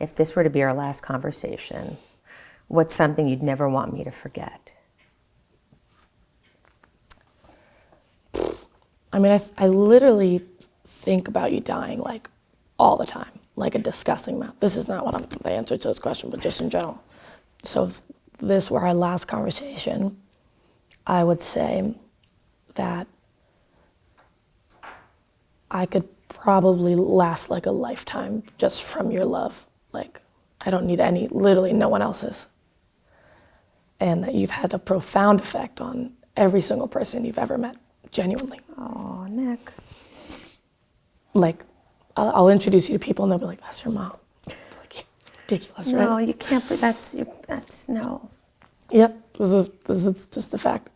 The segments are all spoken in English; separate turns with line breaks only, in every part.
if this were to be our last conversation, what's something you'd never want me to forget?
I mean, I literally think about you dying like all the time, like a disgusting amount. This is not what the answer to this question, but just in general. So if this were our last conversation, I would say that I could probably last like a lifetime just from your love. Like, I don't need literally no one else's. And that you've had a profound effect on every single person you've ever met, genuinely.
Oh, Nik.
Like, I'll introduce you to people and they'll be like, that's your mom. Like, ridiculous, right?
No, you can't, that's no.
Yep, this is just the fact.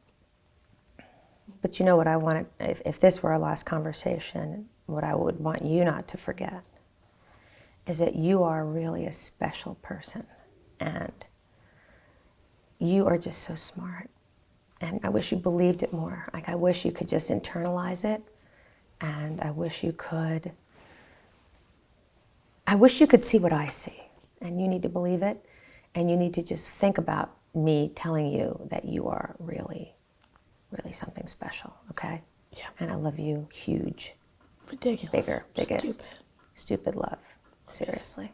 But you know what I wanted, if this were our last conversation, what I would want you not to forget is that you are really a special person, and you are just so smart. And I wish you believed it more. Like, I wish you could just internalize it, and I wish you could see what I see. And you need to believe it, and you need to just think about me telling you that you are really, really something special, okay?
Yeah.
And I love you huge.
Ridiculous.
Bigger, biggest, stupid love. Seriously.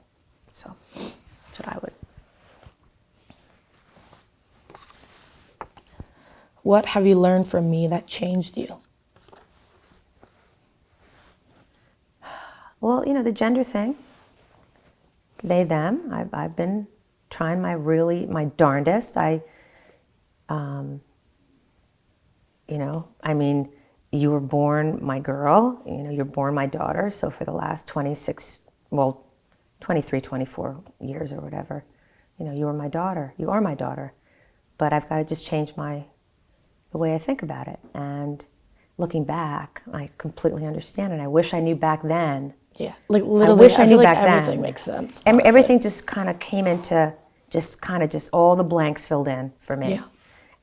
So that's what I would.
What have you learned from me that changed you?
Well, you know, the gender thing. They, them. I've been trying my darndest. You know, I mean, you were born my girl, you know, you're born my daughter. So for the last 23, 24 years or whatever, you know, you were my daughter. You are my daughter. But I've got to just change the way I think about it. And looking back, I completely understand it. I wish I knew back then.
Yeah, like literally, I feel like everything makes sense.
Everything just kind of came into, just all the blanks filled in for me.
Yeah.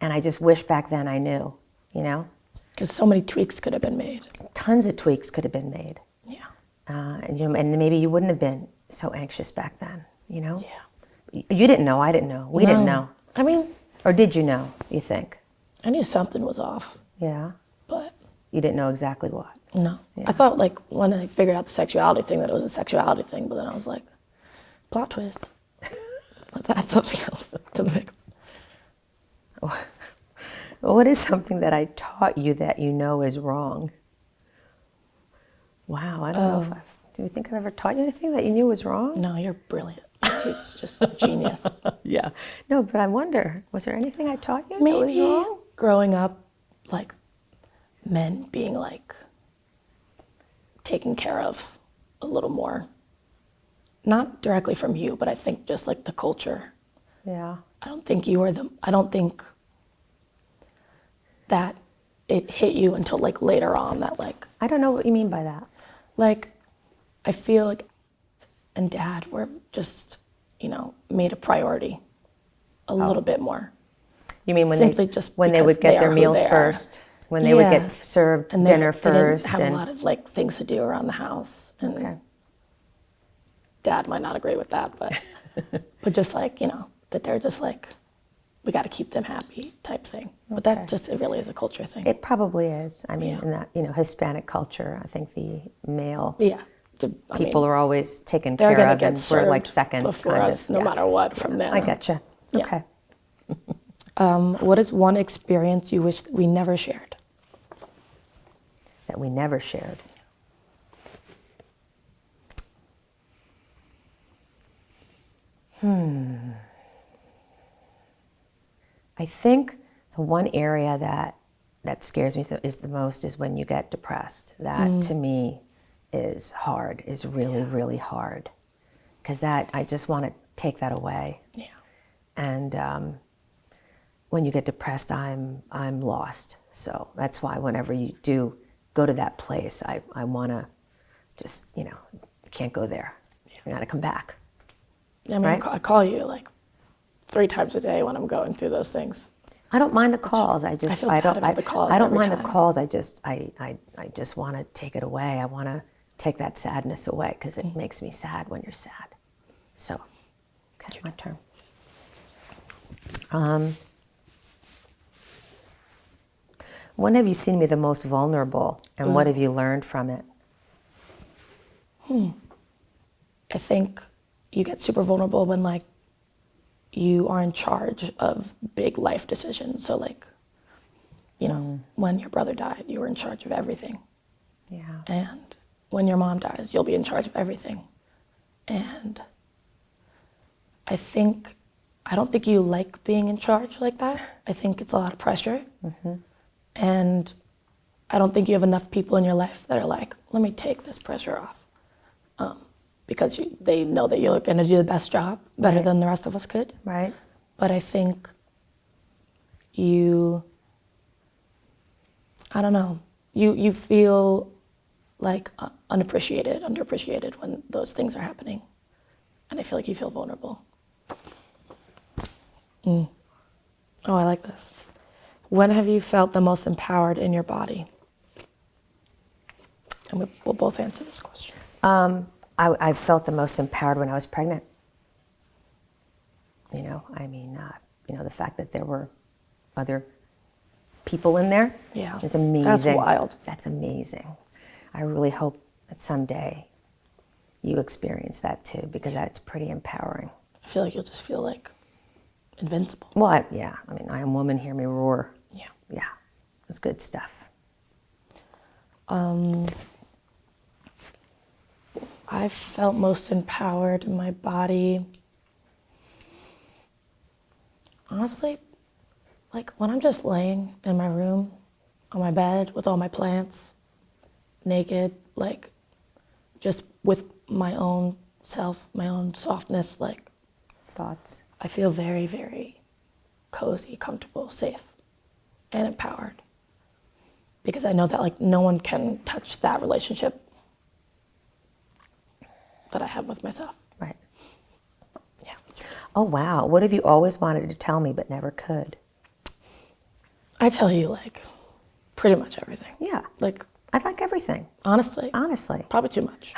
And I just wish back then I knew, you know?
Because so many tweaks could have been made.
Tons of tweaks could have been made.
Yeah.
And, you know, and maybe you wouldn't have been so anxious back then, you know?
Yeah.
You didn't know, I didn't know, we didn't know.
I mean...
Or did you know, you think?
I knew something was off.
Yeah.
But...
You didn't know exactly what?
No.
Yeah.
I thought, like, when I figured out the sexuality thing, that it was a sexuality thing, but then I was like, plot twist. Let's add something else to the mix.
What is something that I taught you that you know is wrong? Wow, I don't know do you think I've ever taught you anything that you knew was wrong?
No, you're brilliant. It's just genius.
Yeah. No, but I wonder, was there anything I taught you
Maybe
that was wrong?
Growing up, like, men being, like, taken care of a little more. Not directly from you, but I think just, like, the culture.
Yeah.
I don't think that it hit you until, like, later on that, like...
I don't know what you mean by that.
Like, I feel like and Dad were just, you know, made a priority a little bit more.
You mean when
Simply
they would get their meals first? When they would get served
and
dinner
they
first?
They didn't have a lot of, like, things to do around the house. And
okay.
Dad might not agree with that, but but just, like, you know, that they're just like, we got to keep them happy type thing. But that just, it really is a culture thing.
It probably is. I mean, in that, you know, Hispanic culture, I think the male people are always taken care of, and we're like second
before us, no matter what, from them.
I getcha. Okay.
What is one experience you wish we never shared?
That we never shared. I think the one area that scares me is the most is when you get depressed. That to me is hard, is really, really hard. Because I just want to take that away.
Yeah.
And when you get depressed, I'm lost. So that's why whenever you do go to that place, I want to just, you know, can't go there. You got to come back.
I mean, right? I call you like 3 times a day when I'm going through those things.
I don't mind the calls. I don't mind the calls. I just want to take it away. I want to take that sadness away because it makes me sad when you're sad. So, okay, my turn. When have you seen me the most vulnerable, and what have you learned from it?
I think you get super vulnerable when like you are in charge of big life decisions. So like, you know, when your brother died, you were in charge of everything.
Yeah.
And when your mom dies, you'll be in charge of everything. And I don't think you like being in charge like that. I think it's a lot of pressure. And I don't think you have enough people in your life that are like, let me take this pressure off. Because they know that you're going to do the best job, better than the rest of us could.
Right.
But I think I don't know, you feel like unappreciated, underappreciated when those things are happening. And I feel like you feel vulnerable. Oh, I like this. When have you felt the most empowered in your body? And we'll both answer this question.
I felt the most empowered when I was pregnant. You know, I mean, the fact that there were other people in there is amazing.
That's wild.
That's amazing. I really hope that someday you experience that too, because that's pretty empowering.
I feel like you'll just feel like invincible.
Well, I am woman, hear me roar.
Yeah.
Yeah, it's good stuff.
I felt most empowered in my body. Honestly, like when I'm just laying in my room, on my bed with all my plants, naked, like just with my own self, my own softness, like
Thoughts?
I feel very, very cozy, comfortable, safe, and empowered. Because I know that like no one can touch that relationship that I have with myself.
Right.
Yeah.
Oh, wow. What have you always wanted to tell me but never could?
I tell you like pretty much everything.
Yeah.
Like
I like everything.
honestly,
Honestly.
probably too much.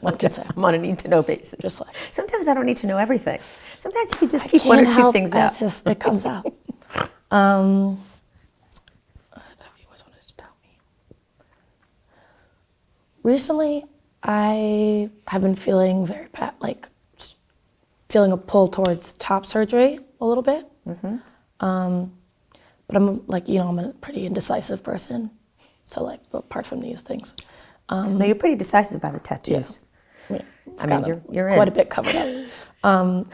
One can say.
I'm on a need-to-know basis.
Just like
Sometimes I don't need to know everything. Sometimes you can just
I
keep one or
can't
two
help,
things out.
It's just it comes out. What have you always wanted to tell me? Recently, I have been feeling feeling a pull towards top surgery a little bit. But I'm like, I'm a pretty indecisive person. So like, apart from these things.
No, you're pretty decisive about the tattoos.
Yeah,
I mean, you're in.
quite a bit covered up.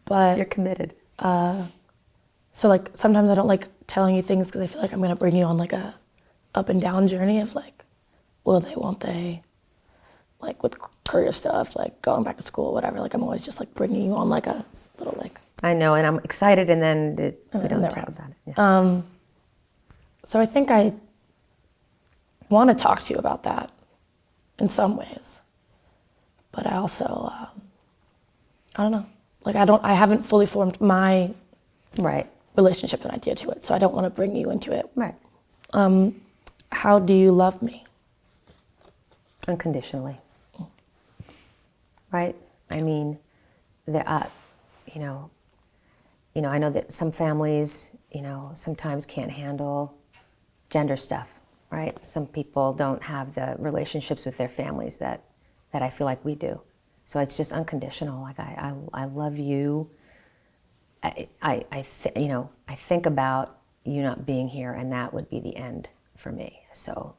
But
You're committed.
so like sometimes I don't like telling you things because I feel like I'm gonna bring you on like a up and down journey of like, will they, won't they? Like with career stuff, like going back to school, whatever. Like I'm always just like bringing you on like a little like.
I know, and I'm excited, and then we don't
never
talk
happens.
about it. Yeah.
So I think I want to talk to you about that in some ways, but I also, I don't know. Like I haven't fully formed my
Right.
relationship and idea to it, so I don't want to bring you into it.
Right.
How do you love me?
Unconditionally. Right? I mean, I know that some families, sometimes can't handle gender stuff, right? Some people don't have the relationships with their families that I feel like we do. So it's just unconditional. Like I love you. I think about you not being here, and that would be the end for me. So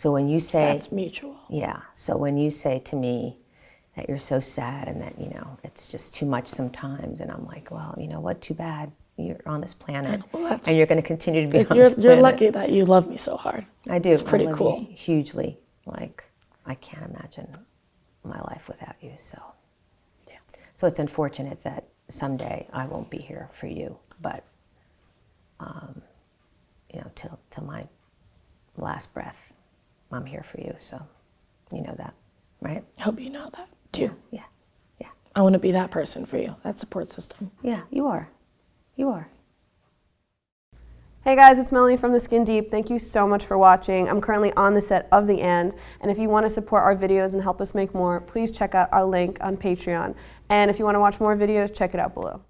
when you say
That's mutual.
Yeah. So when you say to me that you're so sad and that, it's just too much sometimes, and I'm like, well, you know what? Too bad you're on this planet, and you're going to continue to be on this planet.
You're lucky that you love me so hard.
I do.
It's pretty
I love
cool.
you hugely. Like, I can't imagine my life without you. So,
Yeah.
So it's unfortunate that someday I won't be here for you, but, till my last breath, I'm here for you. So, you know that, right?
I hope you know that too.
Yeah. Yeah.
I want to be that person for you, that support system.
Yeah, you are. You are.
Hey guys, it's Melanie from The Skin Deep. Thank you so much for watching. I'm currently on the set of The And if you want to support our videos and help us make more, please check out our link on Patreon. And if you want to watch more videos, check it out below.